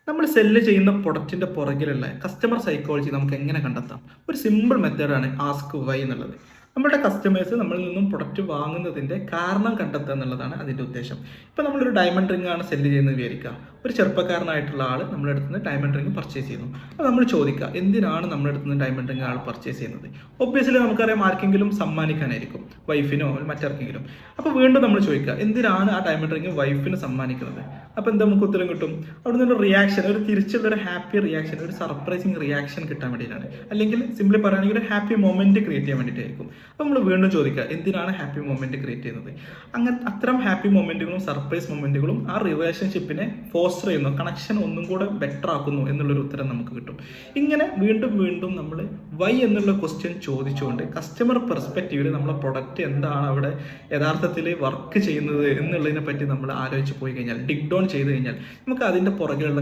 നമ്മൾ സെല്ല് ചെയ്യുന്ന പ്രൊഡക്റ്റിന്റെ പുറകിലുള്ള കസ്റ്റമർ സൈക്കോളജി നമുക്ക് എങ്ങനെ കണ്ടെത്താം? ഒരു സിമ്പിൾ മെത്തേഡാണ് ആസ്ക് വൈ എന്നുള്ളത്. നമ്മുടെ കസ്റ്റമേഴ്സ് നമ്മളിൽ നിന്നും പ്രൊഡക്റ്റ് വാങ്ങുന്നതിന്റെ കാരണം കണ്ടെത്തുക എന്നുള്ളതാണ് അതിന്റെ ഉദ്ദേശം. ഇപ്പൊ നമ്മളൊരു ഡയമണ്ട് റിംഗ് ആണ് സെല്ല് ചെയ്യുന്നത് വിചാരിക്കുക. ഒരു ചെറുപ്പക്കാരനായിട്ടുള്ള ആൾ നമ്മുടെ അടുത്ത് നിന്ന് ഡയമണ്ട് റിംഗ് പർച്ചേസ് ചെയ്യുന്നു. അപ്പോൾ നമ്മൾ ചോദിക്കുക, എന്തിനാണ് നമ്മുടെ അടുത്ത് നിന്ന് ഡയമണ്ട് റിംഗ് ആൾ പർച്ചേസ് ചെയ്യുന്നത്? ഒബ്വിയസ്ലി നമുക്കറിയാം, ആർക്കെങ്കിലും സമ്മാനിക്കാനായിരിക്കും, വൈഫിനോ മറ്റാർക്കെങ്കിലും. അപ്പോൾ വീണ്ടും നമ്മൾ ചോദിക്കുക, എന്തിനാണ് ആ ഡയമണ്ട് റിംഗ് വൈഫിന് സമ്മാനിക്കുന്നത്? അപ്പോൾ എന്താ നമുക്ക് ഉത്തരം കിട്ടും? അവിടെ നിന്നൊരു റിയാക്ഷൻ, ഒരു തിരിച്ചുള്ള ഒരു ഹാപ്പി റിയാക്ഷൻ, ഒരു സർപ്രൈസിങ് റിയാക്ഷൻ കിട്ടാൻ വേണ്ടിയിട്ടാണ്. അല്ലെങ്കിൽ സിംപ്ലി പറയുകയാണെങ്കിൽ ഒരു ഹാപ്പി മൊമെന്റ് ക്രിയേറ്റ് ചെയ്യാൻ വേണ്ടിയിട്ടായിരിക്കും. അപ്പോൾ നമ്മൾ വീണ്ടും ചോദിക്കുക, എന്തിനാണ് ഹാപ്പി മൊമെന്റ് ക്രിയേറ്റ് ചെയ്യുന്നത്? അങ്ങനെ അത്തരം ഹാപ്പി മൊമെന്റുകളും സർപ്രൈസ് മൊമെന്റുകളും ആ റിലേഷൻഷിപ്പിനെ ഫോസ്റ്റർ ചെയ്യുന്നു, കണക്ഷൻ ഒന്നും കൂടെ ബെറ്റർ ആക്കുന്നു എന്നുള്ളൊരു ഉത്തരം നമുക്ക് കിട്ടും. ഇങ്ങനെ വീണ്ടും വീണ്ടും നമ്മൾ വൈ എന്നുള്ള ക്വസ്റ്റ്യൻ ചോദിച്ചുകൊണ്ട് കസ്റ്റമർ പെർസ്പെക്റ്റീവിൽ നമ്മളെ പ്രൊഡക്റ്റ് എന്താണ് അവിടെ യഥാർത്ഥത്തിൽ വർക്ക് ചെയ്യുന്നത് എന്നുള്ളതിനെ പറ്റി നമ്മൾ ആലോചിച്ച് പോയി കഴിഞ്ഞാൽ, ഡിഗ് ഡൗൺ ചെയ്ത് കഴിഞ്ഞാൽ നമുക്ക് അതിൻ്റെ പുറകിലുള്ള